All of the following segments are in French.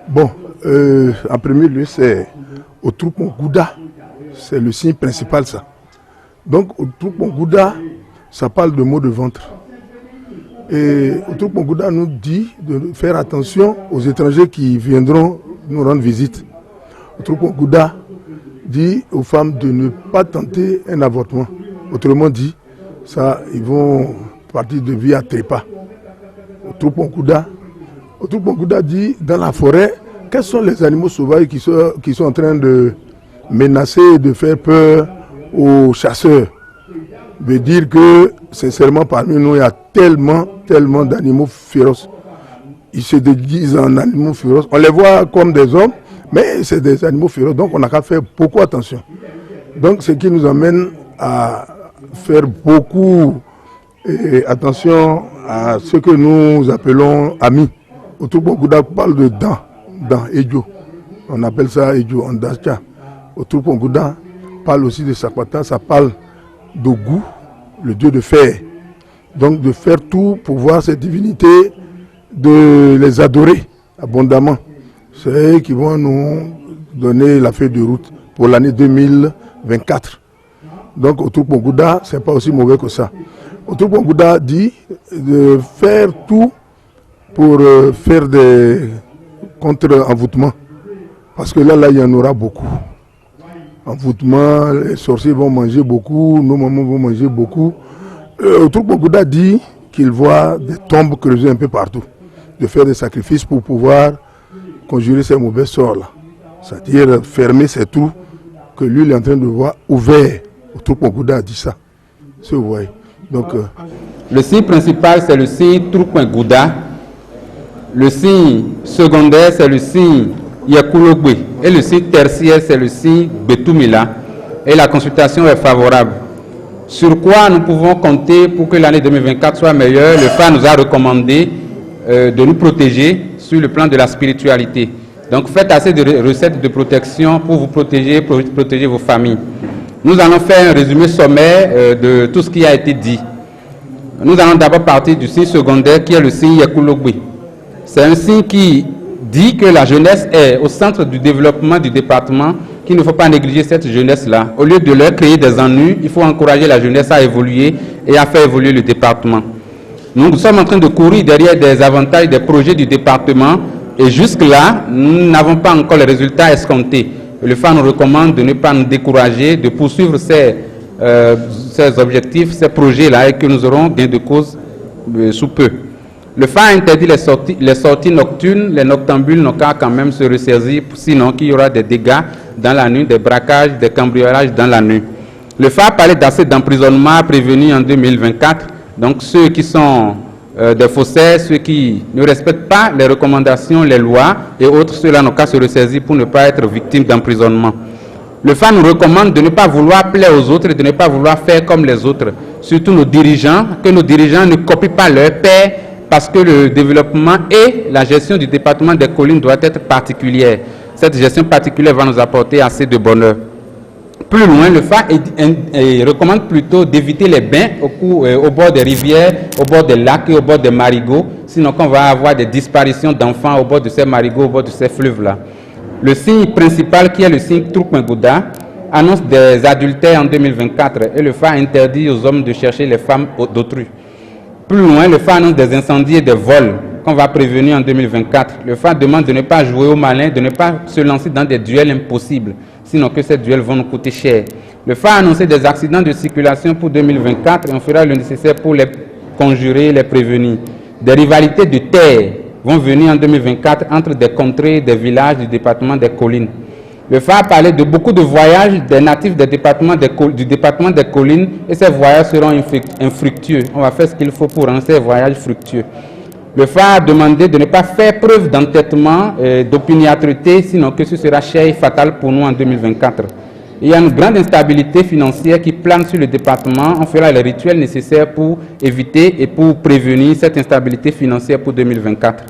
Bon, en premier lieu, c'est au Troupon Gouda. C'est le signe principal, ça. Donc, au Troupon Gouda, ça parle de maux de ventre. Et au Troupon Gouda nous dit de faire attention aux étrangers qui viendront nous rendre visite. Au Troupon Gouda dit aux femmes de ne pas tenter un avortement. Autrement dit, ça, ils vont partir de vie à trépas. Au Troupon Gouda dit dans la forêt, quels sont les animaux sauvages qui sont en train de menacer et de faire peur aux chasseurs. Veut dire que, sincèrement, parmi nous, il y a tellement d'animaux féroces. Ils se déguisent en animaux féroces. On les voit comme des hommes, mais c'est des animaux féroces. Donc, on n'a qu'à faire beaucoup attention. Donc, ce qui nous amène à faire beaucoup attention à ce que nous appelons amis. Au Troupon Gouda parle de dents, Ejo. On appelle ça Ejo en Dacha. Au Troupon Gouda parle aussi de Sakwata, ça parle d'Ogu, le dieu de fer. Donc de faire tout pour voir ces divinités, de les adorer abondamment. C'est eux qui vont nous donner la feuille de route pour l'année 2024. Donc au Troupon Gouda, ce n'est pas aussi mauvais que ça. Au Troupon Gouda dit de faire tout pour faire des contre-envoûtements. Parce que là, il y en aura beaucoup. Envoûtement, les sorciers vont manger beaucoup, nos mamans vont manger beaucoup. Au Troupon Gouda dit qu'il voit des tombes creusées un peu partout. De faire des sacrifices pour pouvoir conjurer ces mauvais sorts-là. C'est-à-dire fermer ces trous que lui il est en train de voir ouverts. Au Troupon Gouda a dit ça. C'est vous voyez. Donc, le signe principal, c'est le signe Troupon Gouda. Le signe secondaire, c'est le signe Yakulogbe. Et le signe tertiaire, c'est le signe Betumila. Et la consultation est favorable. Sur quoi nous pouvons compter pour que l'année 2024 soit meilleure? Le FA nous a recommandé de nous protéger sur le plan de la spiritualité. Donc faites assez de recettes de protection pour vous protéger, protéger vos familles. Nous allons faire un résumé sommaire de tout ce qui a été dit. Nous allons d'abord partir du signe secondaire qui est le signe Yakulogbe. C'est un signe qui dit que la jeunesse est au centre du développement du département, qu'il ne faut pas négliger cette jeunesse-là. Au lieu de leur créer des ennuis, il faut encourager la jeunesse à évoluer et à faire évoluer le département. Nous sommes en train de courir derrière des avantages des projets du département et jusque-là, nous n'avons pas encore les résultats escomptés. Le FA nous recommande de ne pas nous décourager, de poursuivre ces objectifs, ces projets-là et que nous aurons gain de cause sous peu. Le FA interdit les sorties nocturnes, les noctambules n'ont qu'à quand même se ressaisir, sinon qu'il y aura des dégâts dans la nuit, des braquages, des cambriolages dans la nuit. Le FA parlait d'assez d'emprisonnement prévenu en 2024, donc ceux qui sont des faussaires, ceux qui ne respectent pas les recommandations, les lois et autres, ceux-là n'ont qu'à se ressaisir pour ne pas être victimes d'emprisonnement. Le FA nous recommande de ne pas vouloir plaire aux autres et de ne pas vouloir faire comme les autres, surtout nos dirigeants, que nos dirigeants ne copient pas leur père, parce que le développement et la gestion du département des collines doit être particulière. Cette gestion particulière va nous apporter assez de bonheur. Plus loin, le FA recommande plutôt d'éviter les bains au bord des rivières, au bord des lacs et au bord des marigots, sinon qu'on va avoir des disparitions d'enfants au bord de ces marigots, au bord de ces fleuves-là. Le signe principal, qui est le signe Troupon Gouda, annonce des adultères en 2024 et le FA interdit aux hommes de chercher les femmes d'autrui. Plus loin, le FA annonce des incendies et des vols qu'on va prévenir en 2024. Le FA demande de ne pas jouer au malin, de ne pas se lancer dans des duels impossibles, sinon que ces duels vont nous coûter cher. Le FA a annoncé des accidents de circulation pour 2024 et on fera le nécessaire pour les conjurer, les prévenir. Des rivalités de terre vont venir en 2024 entre des contrées, des villages du département des collines. Le FA a parlé de beaucoup de voyages des natifs du département des collines et ces voyages seront infructueux. On va faire ce qu'il faut pour rendre ces voyages fructueux. Le FA a demandé de ne pas faire preuve d'entêtement, d'opiniâtreté, sinon que ce sera cher et fatal pour nous en 2024. Il y a une grande instabilité financière qui plane sur le département. On fera les rituels nécessaires pour éviter et pour prévenir cette instabilité financière pour 2024.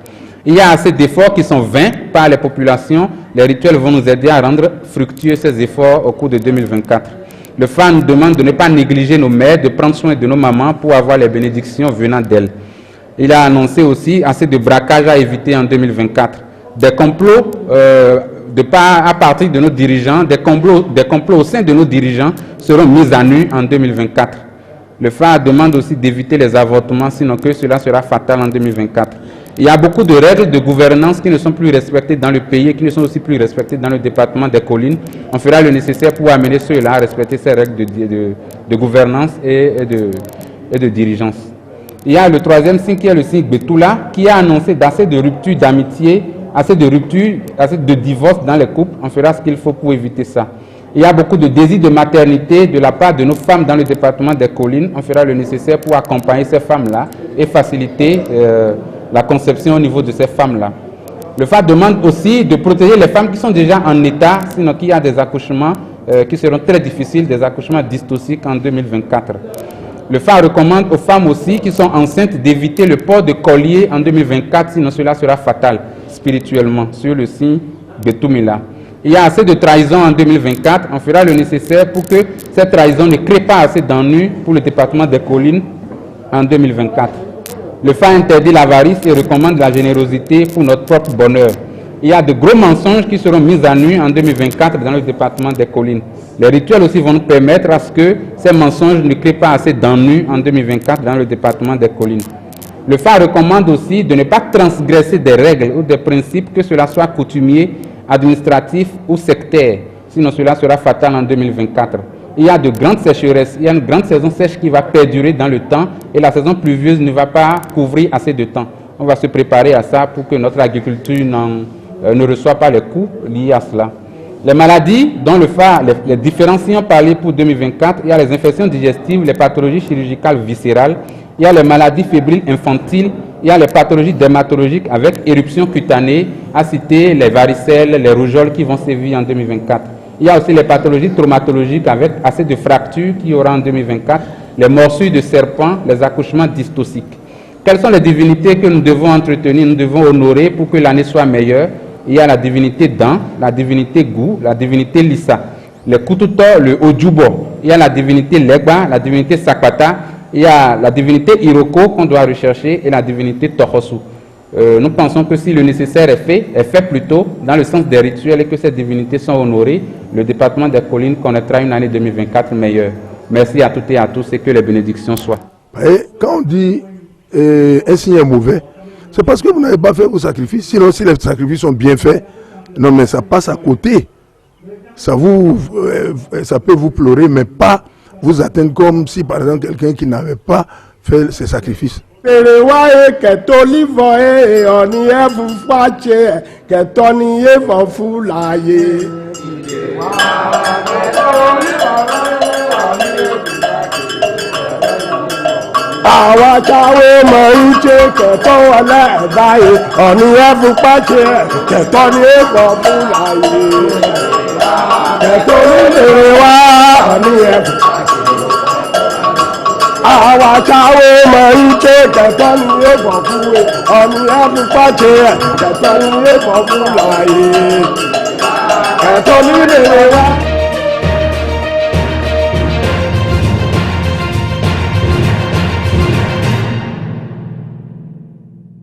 Il y a assez d'efforts qui sont vains par les populations. Les rituels vont nous aider à rendre fructueux ces efforts au cours de 2024. Le FA nous demande de ne pas négliger nos mères, de prendre soin de nos mamans pour avoir les bénédictions venant d'elles. Il a annoncé aussi assez de braquages à éviter en 2024. Des complots à partir de nos dirigeants, des complots au sein de nos dirigeants seront mis à nu en 2024. Le FA demande aussi d'éviter les avortements, sinon que cela sera fatal en 2024. Il y a beaucoup de règles de gouvernance qui ne sont plus respectées dans le pays et qui ne sont aussi plus respectées dans le département des collines. On fera le nécessaire pour amener ceux-là à respecter ces règles de gouvernance et de dirigeance. Il y a le troisième signe qui est le signe Betula, qui a annoncé d'assez de ruptures d'amitié, assez de divorces dans les couples. On fera ce qu'il faut pour éviter ça. Il y a beaucoup de désirs de maternité de la part de nos femmes dans le département des collines. On fera le nécessaire pour accompagner ces femmes-là et faciliter la conception au niveau de ces femmes-là. Le FA demande aussi de protéger les femmes qui sont déjà en état, sinon qu'il y a des accouchements qui seront très difficiles, des accouchements dystociques en 2024. Le FA recommande aux femmes aussi qui sont enceintes d'éviter le port de collier en 2024, sinon cela sera fatal spirituellement, sur le signe Betumila. Il y a assez de trahison en 2024. On fera le nécessaire pour que cette trahison ne crée pas assez d'ennuis pour le département des collines en 2024. Le FA interdit l'avarice et recommande la générosité pour notre propre bonheur. Il y a de gros mensonges qui seront mis à nu en 2024 dans le département des collines. Les rituels aussi vont nous permettre à ce que ces mensonges ne créent pas assez d'ennuis en 2024 dans le département des collines. Le FA recommande aussi de ne pas transgresser des règles ou des principes, que cela soit coutumier, administratif ou sectaire, sinon cela sera fatal en 2024. Il y a de grandes sécheresses, il y a une grande saison sèche qui va perdurer dans le temps et la saison pluvieuse ne va pas couvrir assez de temps. On va se préparer à ça pour que notre agriculture ne reçoit pas les coûts liés à cela. Les maladies dont le FA, les différenciants parlés pour 2024, il y a les infections digestives, les pathologies chirurgicales viscérales, il y a les maladies fébriles infantiles, il y a les pathologies dermatologiques avec éruption cutanée, à citer les varicelles, les rougeoles qui vont sévir en 2024. Il y a aussi les pathologies traumatologiques avec assez de fractures qu'il y aura en 2024, les morsures de serpents, les accouchements dystociques. Quelles sont les divinités que nous devons entretenir, nous devons honorer pour que l'année soit meilleure? Il y a la divinité Dan, la divinité Gou, la divinité Lissa, le Kututo, le Ojubo. Il y a la divinité Legba, la divinité Sakwata, il y a la divinité Iroko qu'on doit rechercher et la divinité Tohosu. Nous pensons que si le nécessaire est fait plutôt dans le sens des rituels et que ces divinités sont honorées, le département des collines connaîtra une année 2024 meilleure. Merci à toutes et à tous et que les bénédictions soient. Et quand on dit un signe est mauvais, c'est parce que vous n'avez pas fait vos sacrifices. Sinon, si les sacrifices sont bien faits, non mais ça passe à côté. Ça peut vous pleurer, mais pas vous atteindre comme si par exemple quelqu'un qui n'avait pas fait ses sacrifices. Àwa táwé mọ̀ ń ṣe kẹ̀tọ́ wọlé báyìí ọ̀nì ẹ̀fún pàṣẹ kẹ̀tọ́ ní èèpọ̀ fún láyé kẹ̀tọ́ nílé wá ọ̀nì ẹ̀fún pàṣẹ. Àwa táwé mọ̀ ń ṣe kẹ̀tọ́ ní èèpọ̀ fún ọ̀nì ẹ̀fún pàṣẹ kẹ̀tọ́ ní èèpọ̀ fún láyé kẹ̀tọ́ nílé wá.